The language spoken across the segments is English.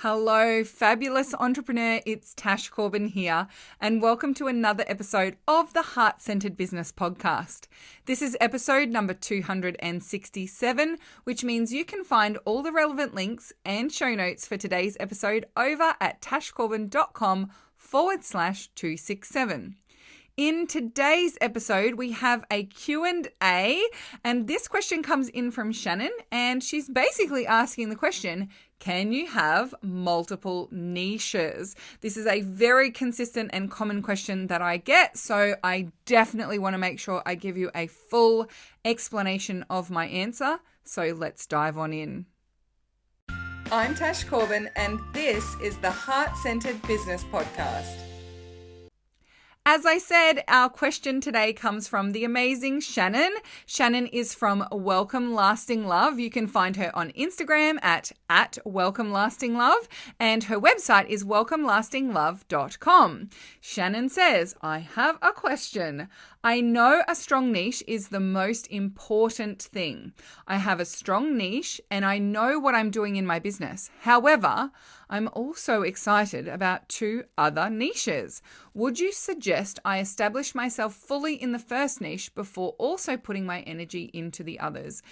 Hello, fabulous entrepreneur. It's Tash Corbin here, and welcome to another episode of the Heart Centered Business Podcast. This is episode number 267, which means you can find all the relevant links and show notes for today's episode over at tashcorbin.com/267. In today's episode, we have a Q&A, and this question comes in from Shannon, and she's basically asking the question, can you have multiple niches? This is a very consistent and common question that I get, so I definitely want to make sure I give you a full explanation of my answer. So let's dive on in. I'm Tash Corbin, and this is the Heart Centered Business Podcast. As I said, our question today comes from the amazing Shannon. Shannon is from Welcome Lasting Love. You can find her on Instagram at Welcome Lasting Love, and her website is welcomelastinglove.com. Shannon says, I have a question. I know a strong niche is the most important thing. I have a strong niche and I know what I'm doing in my business. However, I'm also excited about two other niches. Would you suggest I establish myself fully in the first niche before also putting my energy into the others?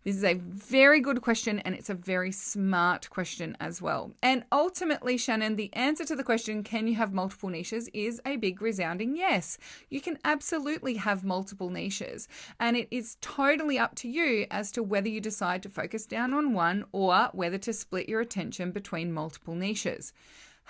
This is a very good question, and it's a very smart question as well. And ultimately, Shannon, the answer to the question, can you have multiple niches, is a big resounding yes. You can absolutely have multiple niches, and it is totally up to you as to whether you decide to focus down on one or whether to split your attention between multiple niches.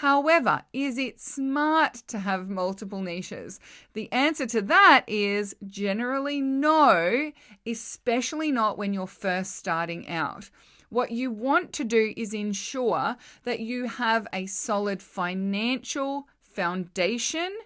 However, is it smart to have multiple niches? The answer to that is generally no, especially not when you're first starting out. What you want to do is ensure that you have a solid financial foundation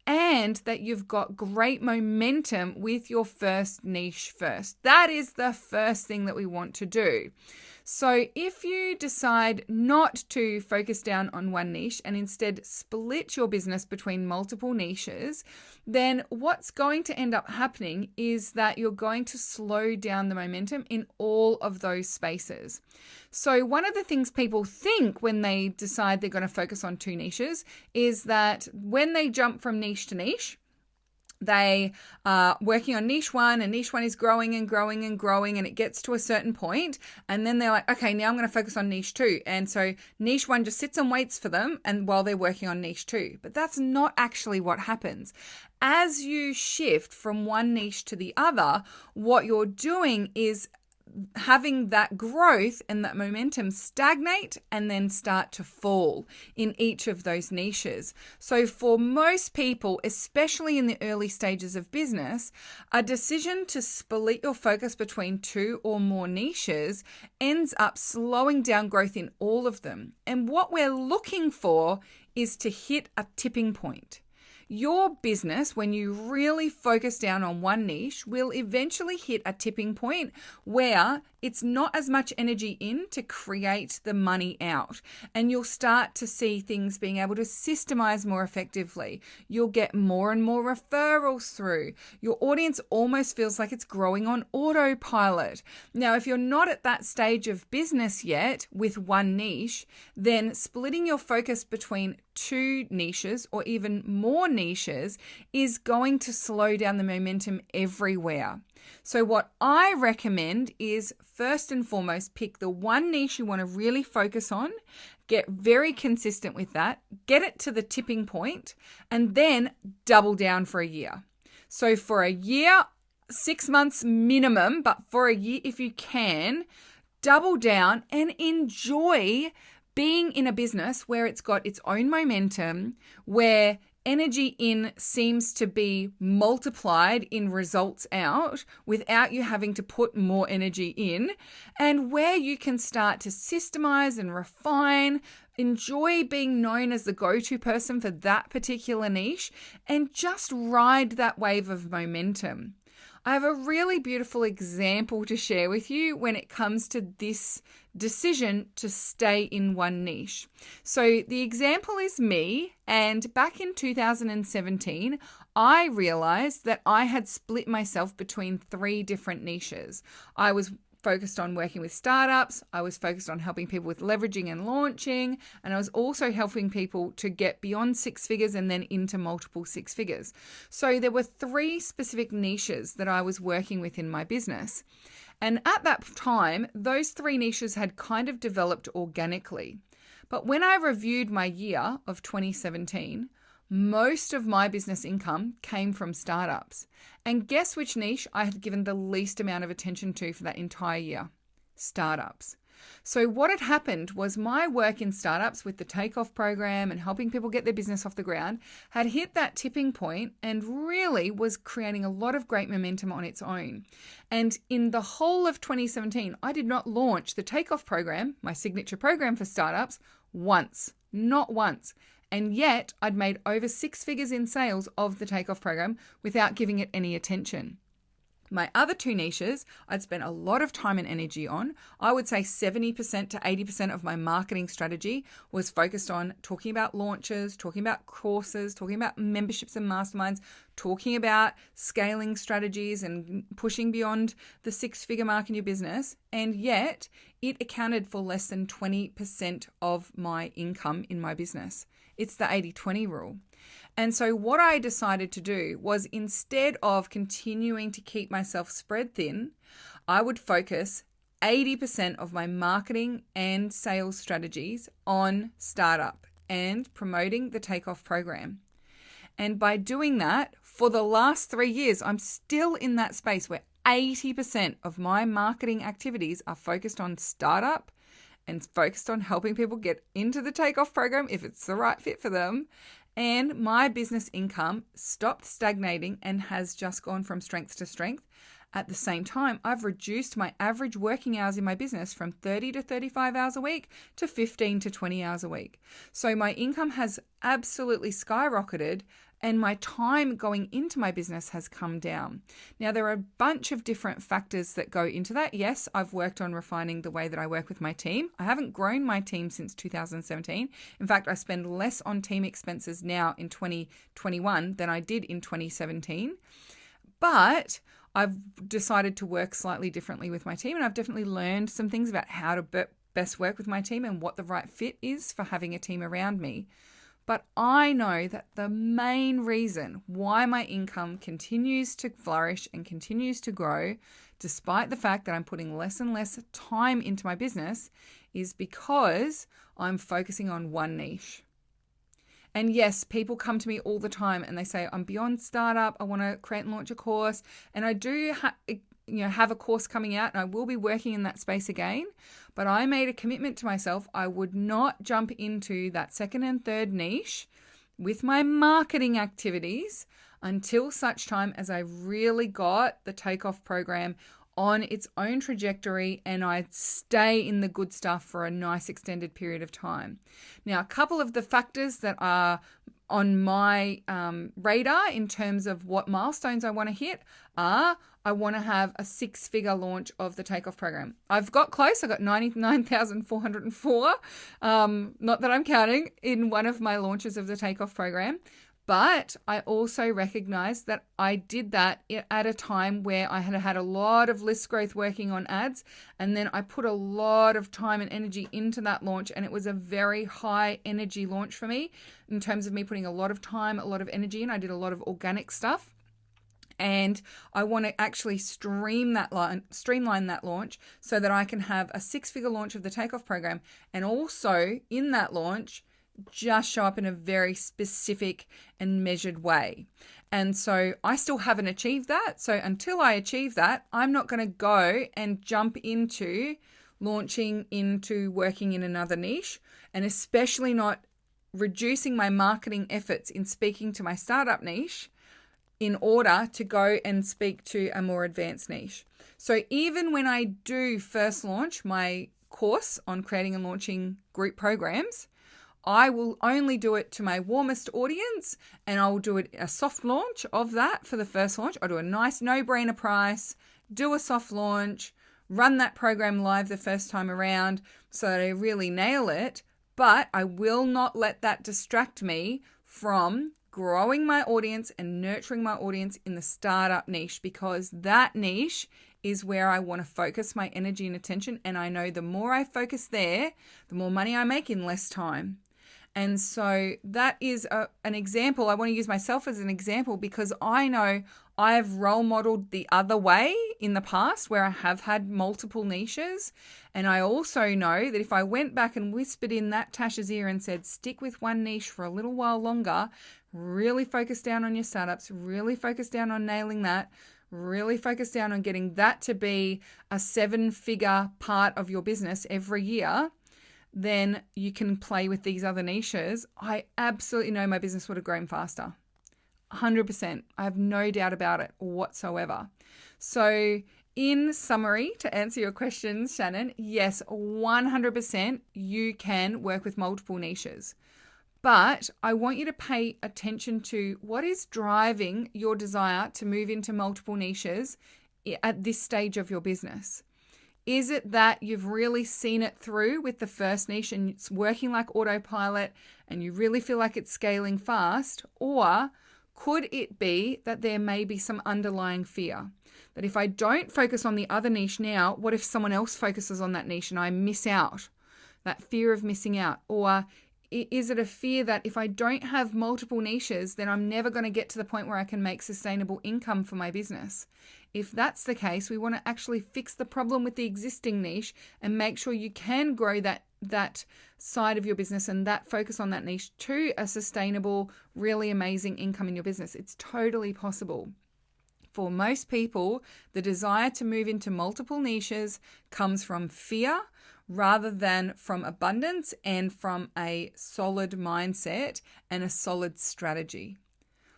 and that you've got great momentum with your first niche first. That is the first thing that we want to do. So if you decide not to focus down on one niche and instead split your business between multiple niches, then what's going to end up happening is that you're going to slow down the momentum in all of those spaces. So one of the things people think when they decide they're going to focus on two niches is that when they jump from niche to niche, they are working on niche one, and niche one is growing and growing and growing, and it gets to a certain point, and then they're like, okay, now I'm going to focus on niche two. And so niche one just sits and waits for them, and while they're working on niche two. But that's not actually what happens. As you shift from one niche to the other, what you're doing is having that growth and that momentum stagnate and then start to fall in each of those niches. So for most people, especially in the early stages of business, a decision to split your focus between two or more niches ends up slowing down growth in all of them. And what we're looking for is to hit a tipping point. Your business, when you really focus down on one niche, will eventually hit a tipping point where it's not as much energy in to create the money out. And you'll start to see things being able to systemize more effectively. You'll get more and more referrals through. Your audience almost feels like it's growing on autopilot. Now, if you're not at that stage of business yet with one niche, then splitting your focus between two niches or even more niches is going to slow down the momentum everywhere. So what I recommend is first and foremost, pick the one niche you want to really focus on, get very consistent with that, get it to the tipping point, and then double down for a year. So for a year, 6 months minimum, but for a year if you can, double down and enjoy being in a business where it's got its own momentum, where energy in seems to be multiplied in results out without you having to put more energy in, and where you can start to systemize and refine, enjoy being known as the go-to person for that particular niche, and just ride that wave of momentum. I have a really beautiful example to share with you when it comes to this decision to stay in one niche. So the example is me, and back in 2017, I realized that I had split myself between 3 different niches. I was focused on working with startups. I was focused on helping people with leveraging and launching. And I was also helping people to get beyond 6 figures and then into multiple 6 figures. So there were 3 specific niches that I was working with in my business. And at that time, those 3 niches had kind of developed organically. But when I reviewed my year of 2017, most of my business income came from startups. And guess which niche I had given the least amount of attention to for that entire year? Startups. So what had happened was my work in startups with the Takeoff program and helping people get their business off the ground had hit that tipping point and really was creating a lot of great momentum on its own. And in the whole of 2017, I did not launch the Takeoff program, my signature program for startups, once, not once. And yet I'd made over 6 figures in sales of the Takeoff program without giving it any attention. My other 2 niches, I'd spent a lot of time and energy on. I would say 70% to 80% of my marketing strategy was focused on talking about launches, talking about courses, talking about memberships and masterminds, talking about scaling strategies and pushing beyond the 6-figure mark in your business. And yet it accounted for less than 20% of my income in my business. It's the 80-20 rule. And so what I decided to do was, instead of continuing to keep myself spread thin, I would focus 80% of my marketing and sales strategies on startup and promoting the Takeoff program. And by doing that, for the last 3 years, I'm still in that space where 80% of my marketing activities are focused on startup and focused on helping people get into the Takeoff program if it's the right fit for them. And my business income stopped stagnating and has just gone from strength to strength. At the same time, I've reduced my average working hours in my business from 30 to 35 hours a week to 15 to 20 hours a week. So my income has absolutely skyrocketed and my time going into my business has come down. Now, there are a bunch of different factors that go into that. Yes, I've worked on refining the way that I work with my team. I haven't grown my team since 2017. In fact, I spend less on team expenses now in 2021 than I did in 2017. But I've decided to work slightly differently with my team, and I've definitely learned some things about how to best work with my team and what the right fit is for having a team around me. But I know that the main reason why my income continues to flourish and continues to grow, despite the fact that I'm putting less and less time into my business, is because I'm focusing on one niche. And yes, people come to me all the time and they say, I'm beyond startup. I want to create and launch a course. And I do have a course coming out and I will be working in that space again. But I made a commitment to myself. I would not jump into that second and third niche with my marketing activities until such time as I really got the Takeoff program on its own trajectory and I'd stay in the good stuff for a nice extended period of time. Now, a couple of the factors that are on my radar in terms of what milestones I want to hit are, I want to have a 6-figure launch of the Takeoff program. I've got close. I got 99,404, not that I'm counting, in one of my launches of the Takeoff program. But I also recognized that I did that at a time where I had a lot of list growth working on ads. And then I put a lot of time and energy into that launch. And it was a very high energy launch for me in terms of me putting a lot of time, a lot of energy in. I did a lot of organic stuff. And I want to actually streamline that launch so that I can have a 6-figure launch of the Takeoff program. And also in that launch, just show up in a very specific and measured way. And so I still haven't achieved that. So until I achieve that, I'm not going to go and jump into launching into working in another niche, and especially not reducing my marketing efforts in speaking to my startup niche in order to go and speak to a more advanced niche. So even when I do first launch my course on creating and launching group programs, I will only do it to my warmest audience, and I will do it a soft launch of that for the first launch. I'll do a nice no-brainer price, do a soft launch, run that program live the first time around so that I really nail it. But I will not let that distract me from growing my audience and nurturing my audience in the startup niche, because that niche is where I want to focus my energy and attention. And I know the more I focus there, the more money I make in less time. And so that is an example. I want to use myself as an example because I know I have role modeled the other way in the past where I have had multiple niches. And I also know that if I went back and whispered in that Tasha's ear and said, stick with one niche for a little while longer, really focus down on your startups, really focus down on nailing that, really focus down on getting that to be a 7-figure part of your business every year, then you can play with these other niches. I absolutely know my business would have grown faster. 100%. I have no doubt about it whatsoever. So in summary, to answer your questions, Shannon, yes, 100% you can work with multiple niches. But I want you to pay attention to what is driving your desire to move into multiple niches at this stage of your business. Is it that you've really seen it through with the first niche and it's working like autopilot and you really feel like it's scaling fast? Or could it be that there may be some underlying fear? That if I don't focus on the other niche now, what if someone else focuses on that niche and I miss out? That fear of missing out. Or is it a fear that if I don't have multiple niches, then I'm never going to get to the point where I can make sustainable income for my business? If that's the case, we want to actually fix the problem with the existing niche and make sure you can grow that side of your business and that focus on that niche to a sustainable, really amazing income in your business. It's totally possible. For most people, the desire to move into multiple niches comes from fear rather than from abundance and from a solid mindset and a solid strategy.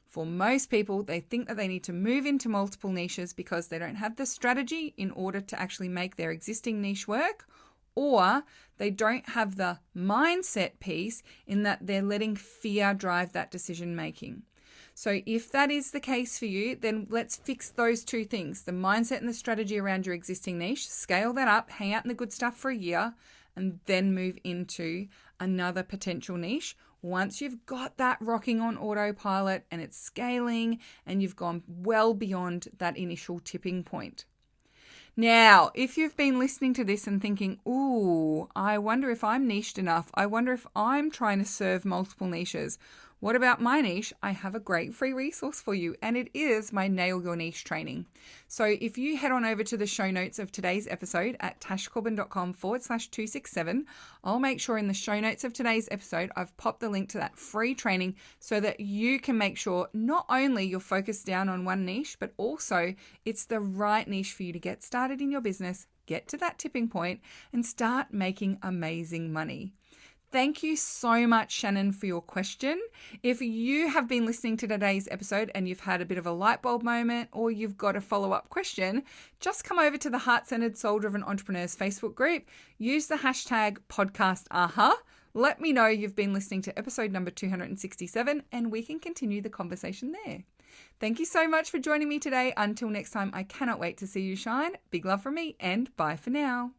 For most people, they think that they need to move into multiple niches because they don't have the strategy in order to actually make their existing niche work, or they don't have the mindset piece in that they're letting fear drive that decision making. So if that is the case for you, then let's fix those two things, the mindset and the strategy around your existing niche, scale that up, hang out in the good stuff for a year, and then move into another potential niche. Once you've got that rocking on autopilot and it's scaling and you've gone well beyond that initial tipping point. Now, if you've been listening to this and thinking, ooh, I wonder if I'm niched enough. I wonder if I'm trying to serve multiple niches. What about my niche? I have a great free resource for you, and it is my Nail Your Niche training. So if you head on over to the show notes of today's episode at tashcorbin.com/267, I'll make sure in the show notes of today's episode, I've popped the link to that free training so that you can make sure not only you're focused down on one niche, but also it's the right niche for you to get started in your business, get to that tipping point, and start making amazing money. Thank you so much, Shannon, for your question. If you have been listening to today's episode and you've had a bit of a light bulb moment or you've got a follow-up question, just come over to the Heart-Centered Soul-Driven Entrepreneurs Facebook group. Use the hashtag #PodcastAha. Let me know you've been listening to episode number 267 and we can continue the conversation there. Thank you so much for joining me today. Until next time, I cannot wait to see you shine. Big love from me and bye for now.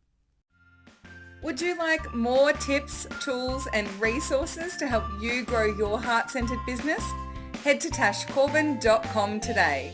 Would you like more tips, tools, and resources to help you grow your heart-centered business? Head to tashcorbin.com today.